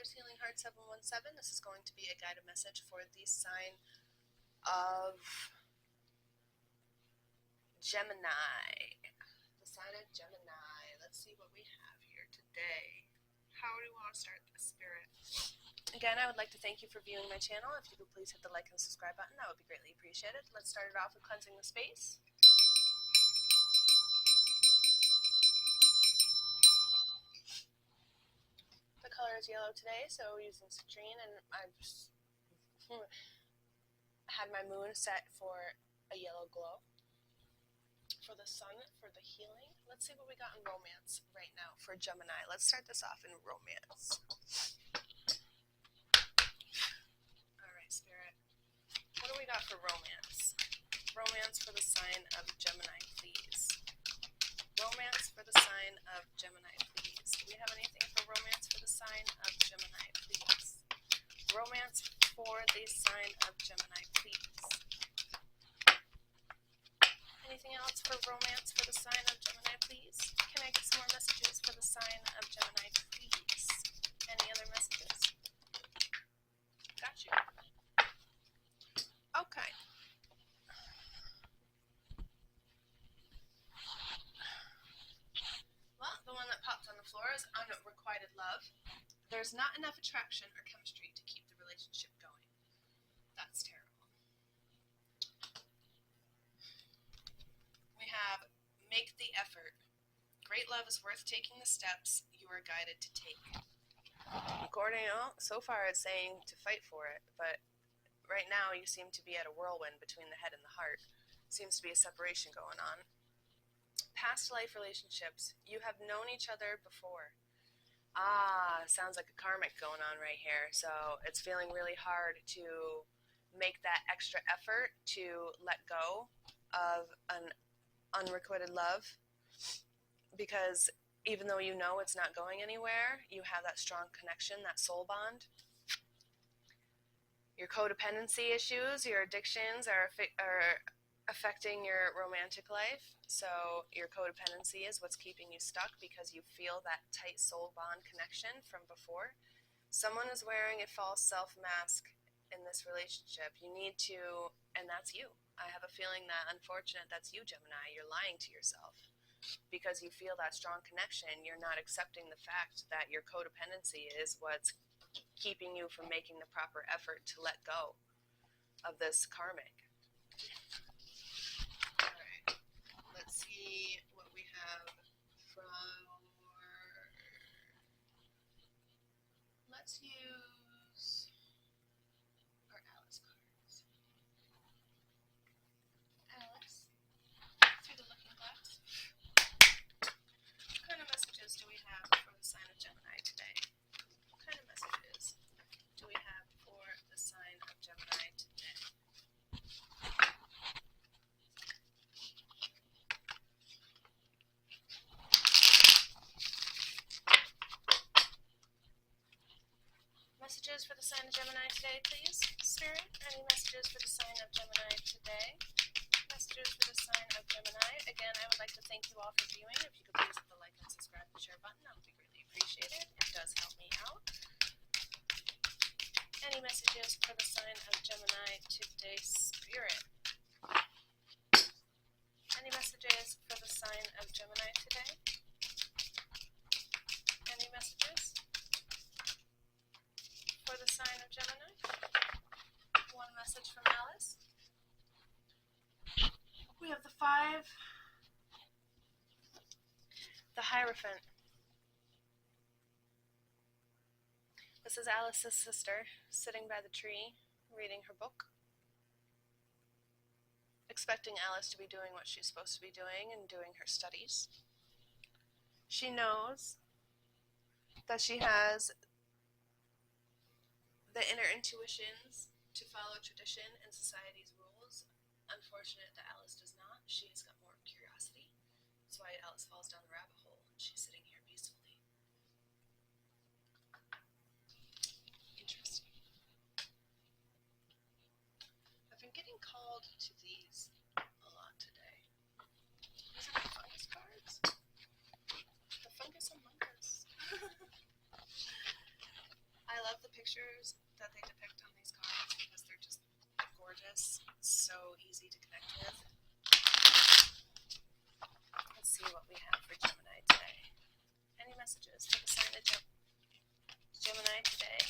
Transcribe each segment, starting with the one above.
Colors Healing Heart 717. This is going to be a guided message for the sign of Gemini. The sign of Gemini. Let's see what we have here today. How do we want to start this, Spirit? Again, I would like to thank you for viewing my channel. If you could please hit the like and subscribe button, that would be greatly appreciated. Let's start it off with cleansing the space. The color is yellow today, so we're using citrine, and I've had my moon set for a yellow glow. For the sun, for the healing. Let's see what we got in romance right now for Gemini. Let's start this off in romance. Alright, Spirit. What do we got for romance? Romance for the sign of Gemini, please. Romance for the sign of Gemini, please. Do we have anything for romance for the sign of Gemini, please? Romance for the sign of Gemini, please. Anything else for romance for the sign of Gemini, please? Can I get some more messages for the sign of Gemini, please? Any other messages? Got you. Okay. Well, the one that popped on the floor is unrequited love. There's not enough attraction or chemistry to keep the relationship going. That's terrible. We have make the effort. Great love is worth taking the steps you are guided to take. According to, so far it's saying to fight for it, but right now you seem to be at a whirlwind between the head and the heart. Seems to be a separation going on. Past life relationships. You have known each other before. Sounds like a karmic going on right here. So it's feeling really hard to make that extra effort to let go of an unrequited love, because even though you know it's not going anywhere, you have that strong connection, that soul bond. Your codependency issues, your addictions are affecting your romantic life. So your codependency is what's keeping you stuck, because you feel that tight soul bond connection from before. Someone is wearing a false self mask in this relationship. You need to, and that's you. I have a feeling that, unfortunate, that's you, Gemini. You're lying to yourself because you feel that strong connection. You're not accepting the fact that your codependency is what's keeping you from making the proper effort to let go of this karmic. Alright, let's see what we have let's use our Alice cards. Alice, through the looking glass. What kind of messages do we have for the sign of Gemini today? What kind of messages do we have for the sign of Gemini today? Messages for the sign of Gemini today, please. Spirit, any messages for the sign of Gemini today? Messages for the sign of Gemini. Again, I would like to thank you all for viewing. If you could please hit the like and subscribe and share button, that would be greatly appreciated. It does help me out. Any messages for the sign of Gemini today, Spirit? Any messages for the sign of Gemini today? Any messages for the sign of Gemini? One message from Alice. We have the 5, the Hierophant. This is Alice's sister, sitting by the tree, reading her book, expecting Alice to be doing what she's supposed to be doing and doing her studies. She knows that she has the inner intuitions to follow tradition and society's rules. Unfortunate that Alice does not. She's got more curiosity. That's why Alice falls down the rabbit hole and she's sitting here peacefully. Interesting. I've been getting called to these a lot today. These are my fungus cards. The fungus among us. I pictures that they depict on these cards because they're just gorgeous. It's so easy to connect with. Let's see what we have for Gemini today. Any messages for the sign of Gemini today?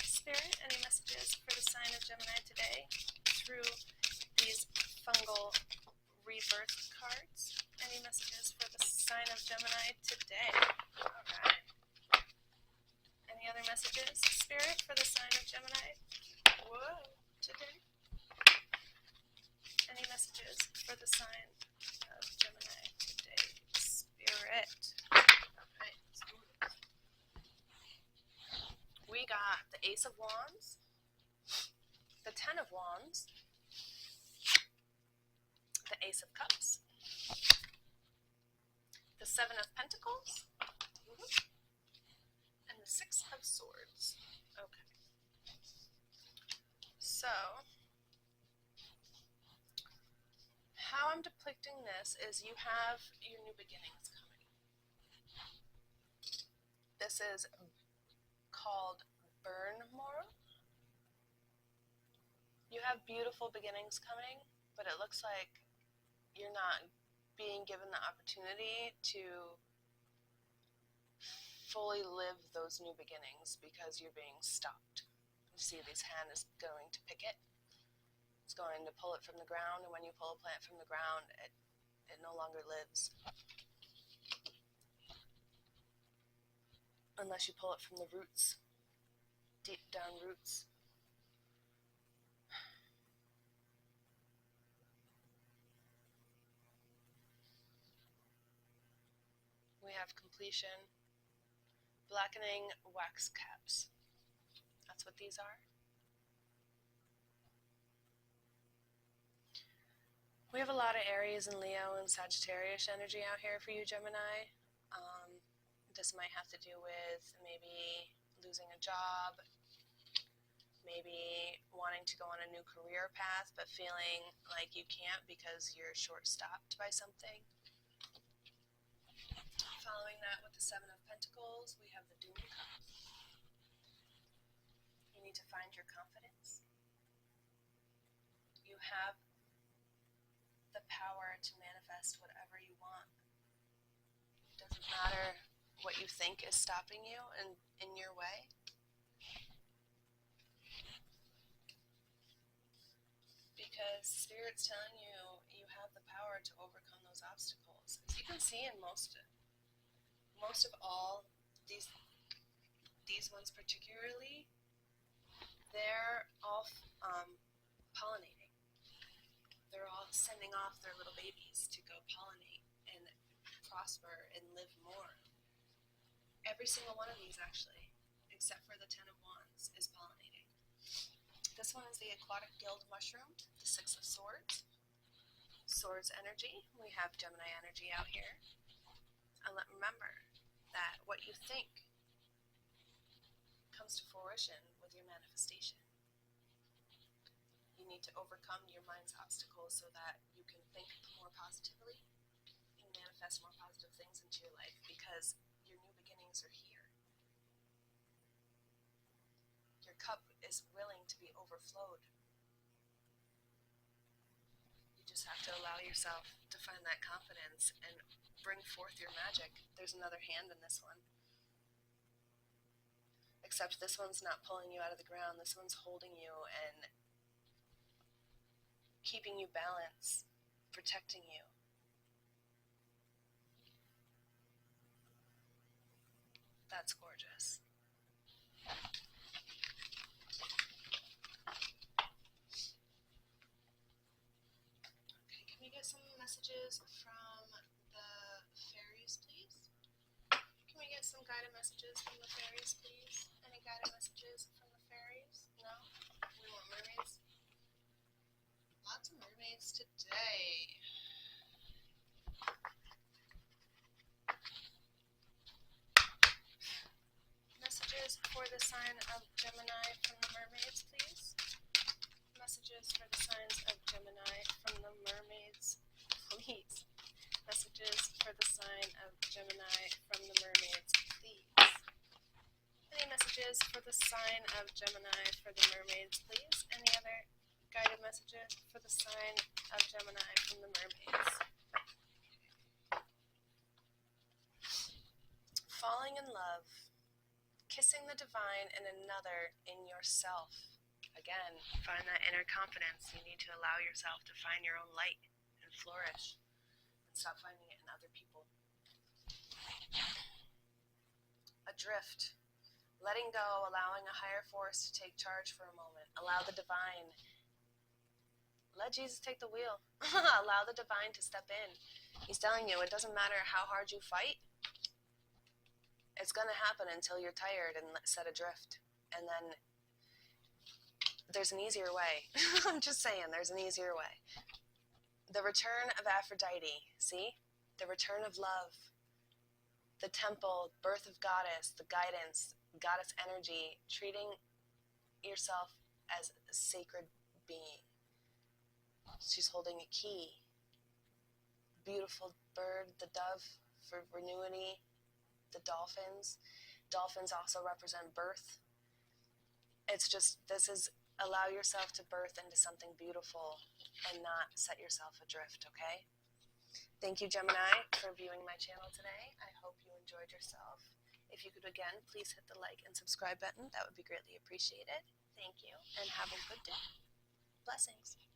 Spirit, any messages for the sign of Gemini today through these fungal rebirth cards? Any messages for the sign of Gemini today? All right. Any other messages, Spirit, for the sign of Gemini? Whoa, today? Any messages for the sign of Gemini today, Spirit? All right, let's do this. We got the Ace of Wands, the Ten of Wands, the Ace of Cups, the Seven of Pentacles, and the Six of Swords. Okay. So, how I'm depicting this is you have your new beginnings coming. This is called Burn Moral. You have beautiful beginnings coming, but it looks like you're not being given the opportunity to fully live those new beginnings because you're being stopped. You see this hand is going to pick it. It's going to pull it from the ground, and when you pull a plant from the ground, it no longer lives. Unless you pull it from the roots, deep down roots. We have completion, blackening wax caps. That's what these are. We have a lot of Aries and Leo and Sagittarius energy out here for you, Gemini. This might have to do with maybe losing a job, maybe wanting to go on a new career path, but feeling like you can't because you're short-stopped by something. Following that with the Seven of Pentacles, we have the Doom Cup. You need to find your confidence. You have the power to manifest whatever you want. It doesn't matter what you think is stopping you and in your way. Because Spirit's telling you you have the power to overcome those obstacles. As you can see in most of all these ones particularly, they're all pollinating. They're all sending off their little babies to go pollinate and prosper and live more. Every single one of these, actually, except for the Ten of Wands, is pollinating. This one is the Aquatic Guild Mushroom, the Six of Swords. Swords energy. We have Gemini energy out here. And remember that what you think comes to fruition with your manifestation. You need to overcome your mind's obstacles so that you can think more positively and manifest more positive things into your life, because your new beginnings are here. Your cup is willing to be overflowed. You just have to allow yourself to find that confidence and bring forth your magic. There's another hand in this one. Except this one's not pulling you out of the ground. This one's holding you and keeping you balanced, protecting you. That's gorgeous. Okay, can we get some messages from the fairies, please? Can we get some guided messages from the fairies, please? Any guided messages from the fairies? No? We want mermaids? Lots of mermaids today. Messages for the sign of Gemini from the mermaids, please. Messages for the signs of Gemini from the mermaids, please. Messages for the sign of Gemini from the mermaids, please. Any messages messages for the sign of Gemini for the mermaids, please? Any other guided messages for the sign of Gemini from the mermaids? Falling in love. Kissing the divine in another in yourself. Again, find that inner confidence. You need to allow yourself to find your own light and flourish. And stop finding it in other people. Adrift. Letting go, allowing a higher force to take charge for a moment. Allow the divine. Let Jesus take the wheel. Allow the divine to step in. He's telling you it doesn't matter how hard you fight. It's going to happen until you're tired and set adrift. And then there's an easier way. I'm just saying, there's an easier way. The return of Aphrodite. See? The return of love. The temple, birth of goddess, the guidance, goddess energy, treating yourself as a sacred being. She's holding a key. Beautiful bird, the dove for renewity, the dolphins. Dolphins also represent birth. It's just, this is allow yourself to birth into something beautiful and not set yourself adrift, okay? Thank you, Gemini, for viewing my channel today. I hope you enjoyed yourself. If you could, again, please hit the like and subscribe button. That would be greatly appreciated. Thank you, and have a good day. Blessings.